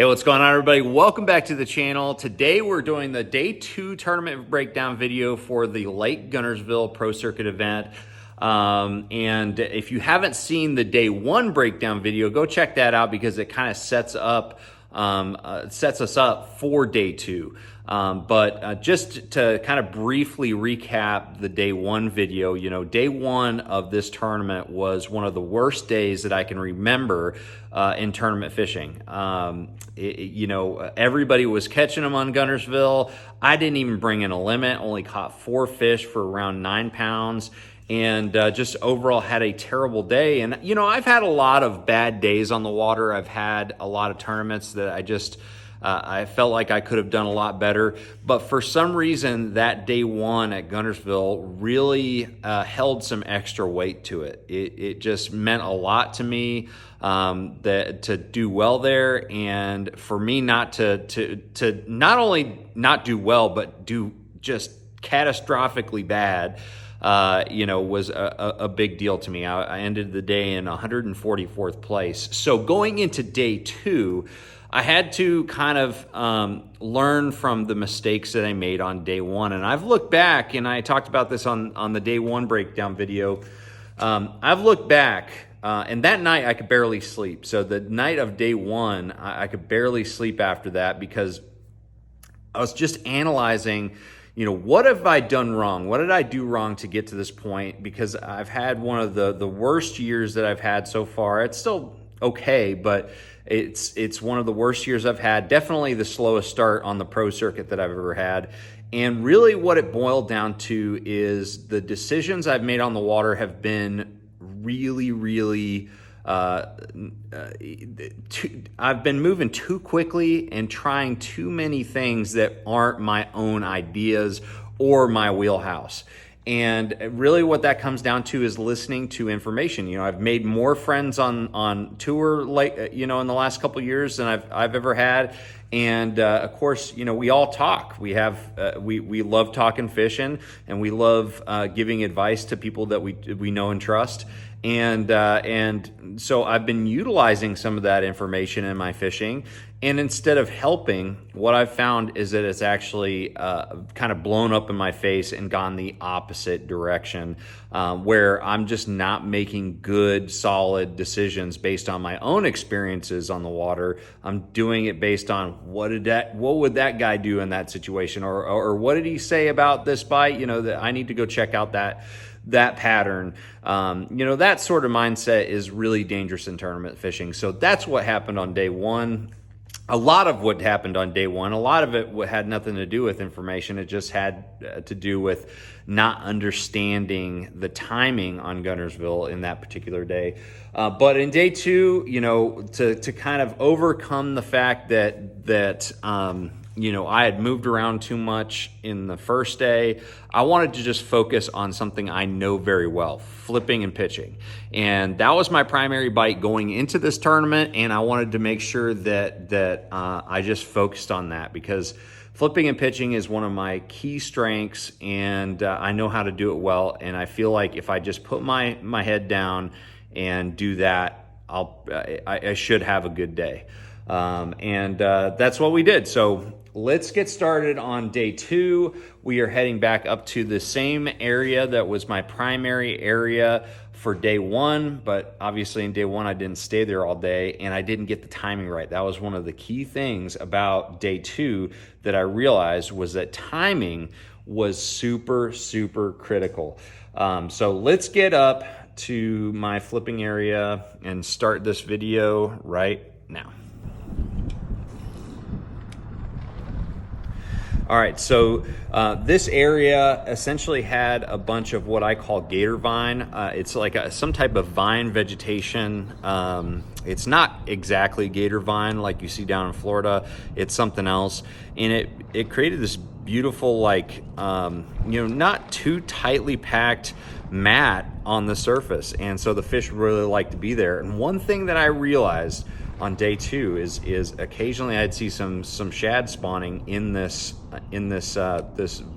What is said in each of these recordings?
Hey, what's going on, everybody? Welcome back to the channel. Today we're doing the day 2 tournament breakdown video for the Lake Guntersville Pro Circuit event. And if you haven't seen the day 1 breakdown video, go check that out because it kind of sets us up for day 2. But just to kind of briefly recap the day 1 video, day 1 of this tournament was one of the worst days that I can remember in tournament fishing. Everybody was catching them on Guntersville. I didn't even bring in a limit, only caught 4 fish for around 9 pounds. And just overall had a terrible day. And, I've had a lot of bad days on the water. I've had a lot of tournaments that I felt like I could have done a lot better. But for some reason, that day 1 at Guntersville really held some extra weight to it. It just meant a lot to me to do well there. And for me not to not only not do well, but do just catastrophically bad, was a big deal to me. I ended the day in 144th place. So going into day 2, I had to kind of learn from the mistakes that I made on day 1. And I've looked back, and I talked about this on the day 1 breakdown video. I've looked back, and that night I could barely sleep. So the night of day 1, I could barely sleep after that because I was just analyzing, what have I done wrong? What did I do wrong to get to this point? Because I've had one of the worst years that I've had so far. It's still okay, but it's one of the worst years I've had. Definitely the slowest start on the pro circuit that I've ever had. And really what it boiled down to is the decisions I've made on the water have been really I've been moving too quickly and trying too many things that aren't my own ideas or my wheelhouse. And really what that comes down to is listening to information. I've made more friends on tour, in the last couple of years than I've ever had. And of course, we all talk. We love talking fishing, and we love giving advice to people that we know and trust. And so I've been utilizing some of that information in my fishing. And instead of helping, what I've found is that it's actually kind of blown up in my face and gone the opposite direction, where I'm just not making good, solid decisions based on my own experiences on the water. I'm doing it based on what would that guy do in that situation, or what did he say about this bite? That I need to go check out that pattern. That sort of mindset is really dangerous in tournament fishing. So that's what happened on day 1. A lot of what happened on day 1, a lot of it had nothing to do with information. It just had to do with not understanding the timing on Guntersville in that particular day. But in day 2, to kind of overcome the fact that I had moved around too much in the first day, I wanted to just focus on something I know very well, flipping and pitching. And that was my primary bite going into this tournament, and I wanted to make sure that I just focused on that because flipping and pitching is one of my key strengths, and I know how to do it well. And I feel like if I just put my head down and do that, I should have a good day. And that's what we did. So let's get started on day 2. We are heading back up to the same area that was my primary area for day 1, but obviously in day 1 I didn't stay there all day and I didn't get the timing right. That was one of the key things about day 2 that I realized was that timing was super critical. So let's get up to my flipping area and start this video right now. All right, so this area essentially had a bunch of what I call gator vine. It's like some type of vine vegetation. It's not exactly gator vine like you see down in Florida. It's something else. And it created this beautiful, not too tightly packed mat on the surface. And so the fish really like to be there. And one thing that I realized on day 2 is occasionally I'd see some shad spawning in this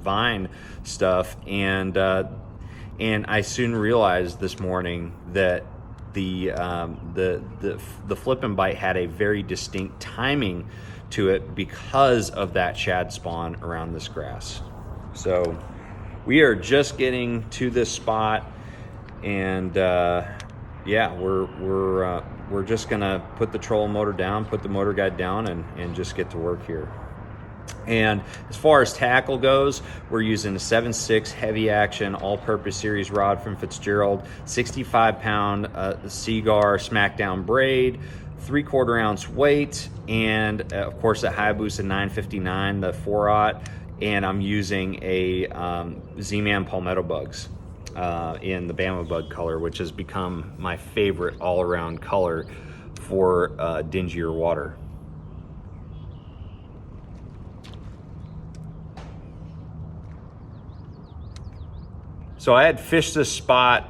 vine stuff, and I soon realized this morning that the flip and bite had a very distinct timing to it because of that shad spawn around this grass. So we are just getting to this spot, and yeah, we're just gonna put the trolling motor down, put the motor guide down, and just get to work here. And as far as tackle goes, we're using a 7.6 heavy action all-purpose series rod from Fitzgerald, 65-pound Seagar smackdown braid, 3/4 ounce weight, and of course a Hayabusa 959, the 4/0, and I'm using a Z-Man palmetto bugs in the Bama bug color, which has become my favorite all-around color for dingier water. So I had fished this spot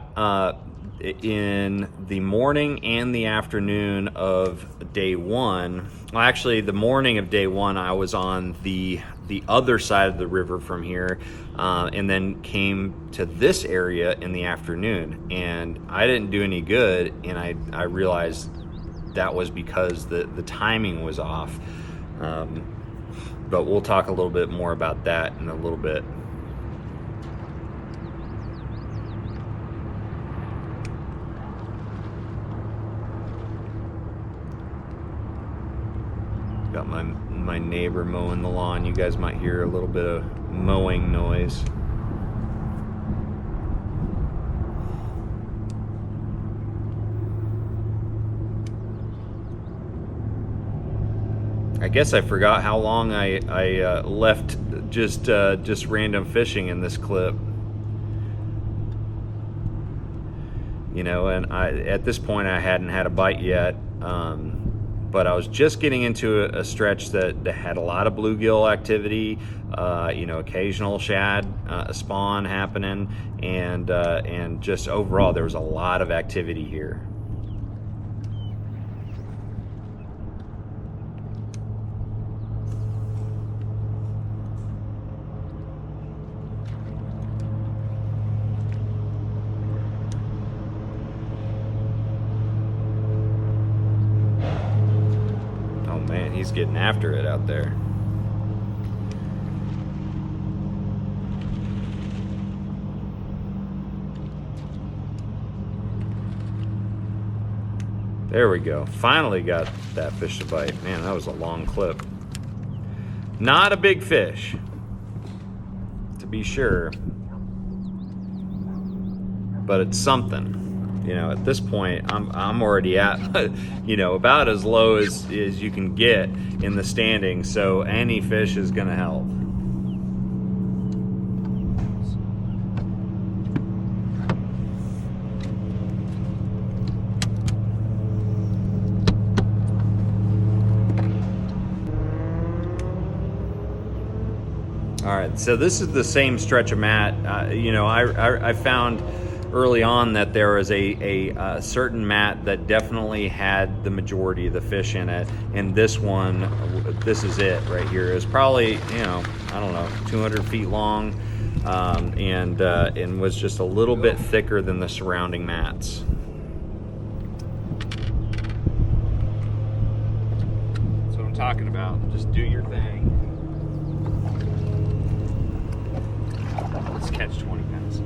in the morning and the afternoon of day one. Well, actually, the morning of day one, I was on the other side of the river from here, and then came to this area in the afternoon. And I didn't do any good, and I realized that was because the timing was off. But we'll talk a little bit more about that in a little bit. Got my neighbor mowing the lawn. You guys might hear a little bit of mowing noise. I guess I forgot how long I left just random fishing in this clip. You know, and at this point I hadn't had a bite yet. But I was just getting into a stretch that had a lot of bluegill activity, you know, occasional shad spawn happening, and just overall there was a lot of activity here. He's getting after it out there. There we go. Finally got that fish to bite. Man, that was a long clip. Not a big fish, to be sure, but it's something. You know, at this point, I'm already at, you know, about as low as you can get in the standings, so any fish is going to help. All right, so this is the same stretch of mat. You know, I found early on that there was a certain mat that definitely had the majority of the fish in it, and this one, this is it right here. It's probably, you know, I don't know, 200 feet long, and was just a little bit thicker than the surrounding mats. That's what I'm talking about. Just do your thing. Let's catch 20 pounds.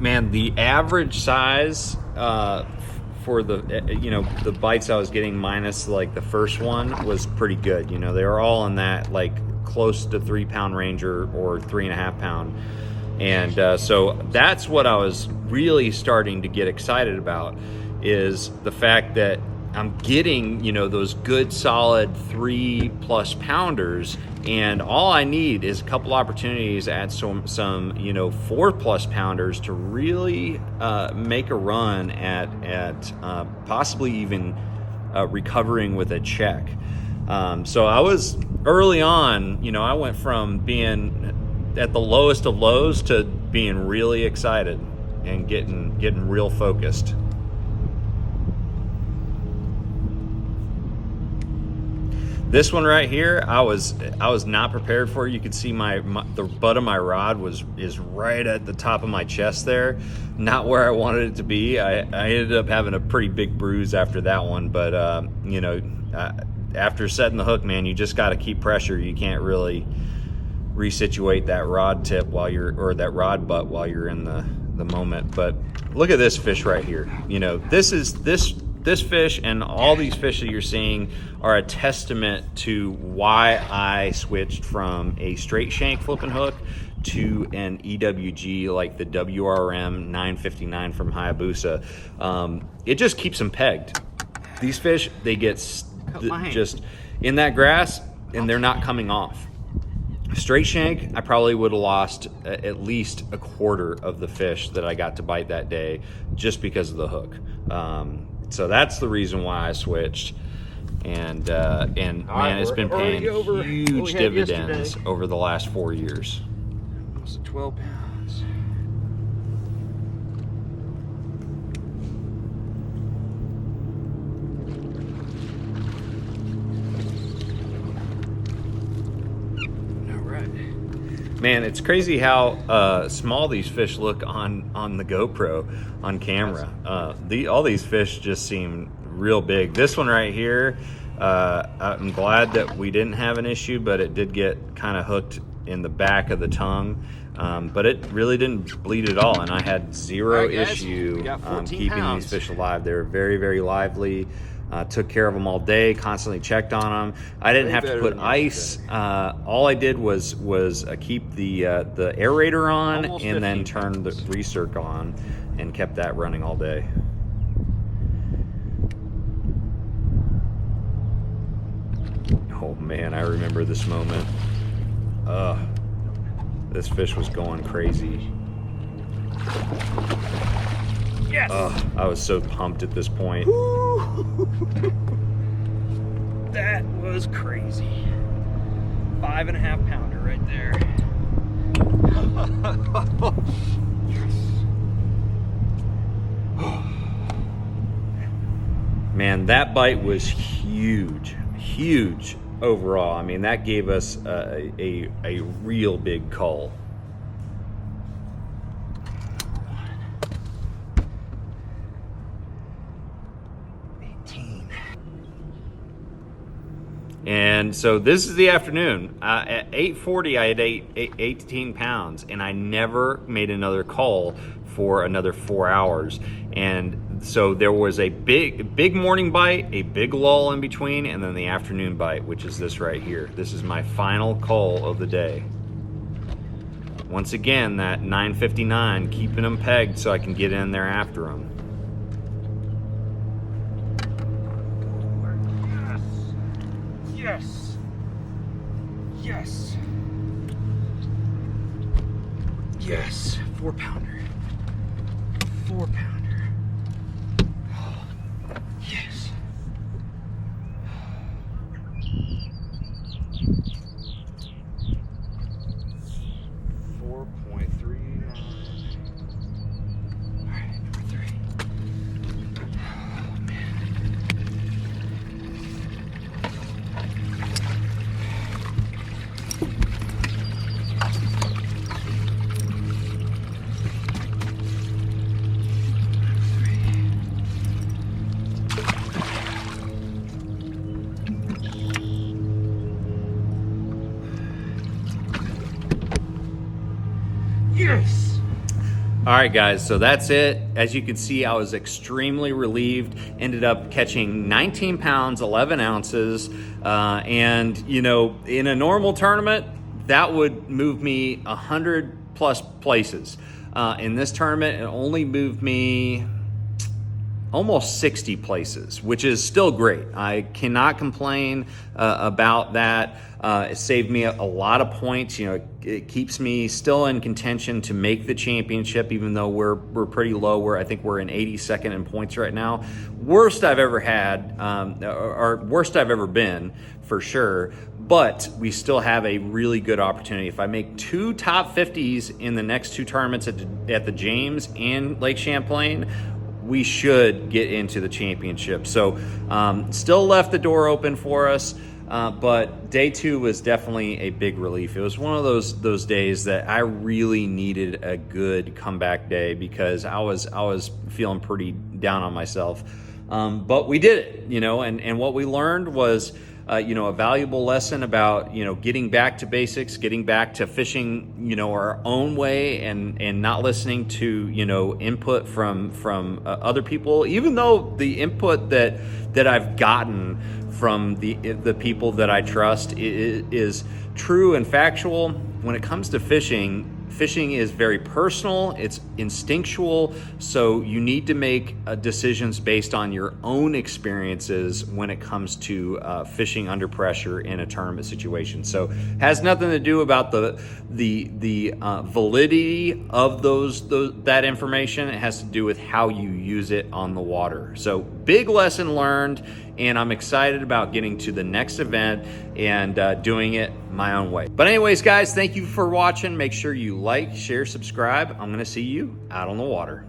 Man, the average size for the, you know, the bites I was getting minus like the first one was pretty good. You know, they were all in that like close to 3 pound range or 3.5 pound. And so that's what I was really starting to get excited about, is the fact that I'm getting, you know, those good solid 3+ pounders, and all I need is a couple opportunities at some you know, 4+ pounders to really make a run at possibly even recovering with a check. So I was early on, you know, I went from being at the lowest of lows to being really excited and getting real focused. This one right here, I was not prepared for. You could see the butt of my rod is right at the top of my chest there, not where I wanted it to be. I ended up having a pretty big bruise after that one, but you know, after setting the hook, man, you just got to keep pressure. You can't really resituate that rod tip or that rod butt while you're in the moment. But look at this fish right here. You know, this fish and all these fish that you're seeing are a testament to why I switched from a straight shank flipping hook to an EWG like the WRM 959 from Hayabusa. It just keeps them pegged. These fish, they get just in that grass and they're not coming off. Straight shank, I probably would have lost at least a quarter of the fish that I got to bite that day just because of the hook. So that's the reason why I switched, and man, it's been paying huge dividends over the last 4 years. Almost 12 pounds. All right. Man, it's crazy how small these fish look on the GoPro on camera. All these fish just seem real big. This one right here, I'm glad that we didn't have an issue, but it did get kind of hooked in the back of the tongue. But it really didn't bleed at all, and I had zero issue keeping these fish alive. They were very, very lively. Took care of them all day, constantly checked on them. I didn't have to put ice. All I did was keep the aerator on and then turn the recirc on and kept that running all day. Oh man, I remember this moment. This fish was going crazy. Yes. I was so pumped at this point. That was crazy. 5.5 pounder right there. Man, that bite was huge overall. I mean, that gave us a real big cull. And so this is the afternoon. At 8:40, I had ate 18 pounds, and I never made another call for another 4 hours. And so there was a big morning bite, a big lull in between, and then the afternoon bite, which is this right here. This is my final call of the day. Once again, that 959, keeping them pegged so I can get in there after them. Yes. Yes. Yes. 4 pounder. 4 pounder. Yes. Yes. All right, guys, so that's it. As you can see, I was extremely relieved. Ended up catching 19 pounds, 11 ounces. And, you know, in a normal tournament, that would move me 100 plus places. In this tournament, it only moved me almost 60 places, which is still great. I cannot complain about that. It saved me a lot of points. You know, it keeps me still in contention to make the championship, even though we're pretty low. I think we're in 82nd in points right now. Worst I've ever had, or worst I've ever been, for sure. But we still have a really good opportunity. If I make 2 top 50s in the next 2 tournaments at the James and Lake Champlain, we should get into the championship. So still left the door open for us, but day 2 was definitely a big relief. It was one of those days that I really needed a good comeback day, because I was feeling pretty down on myself. But we did it, you know, and what we learned was you know, a valuable lesson about, you know, getting back to basics, getting back to fishing, you know, our own way, and not listening to, you know, input from other people, even though the input that I've gotten from the people that I trust is true and factual. When it comes to fishing is very personal, it's instinctual, so you need to make decisions based on your own experiences when it comes to fishing under pressure in a tournament situation. So has nothing to do about the validity of that information. It has to do with how you use it on the water. So big lesson learned, and I'm excited about getting to the next event and doing it my own way. But anyways, guys, thank you for watching. Make sure you like, share, subscribe. I'm gonna see you out on the water.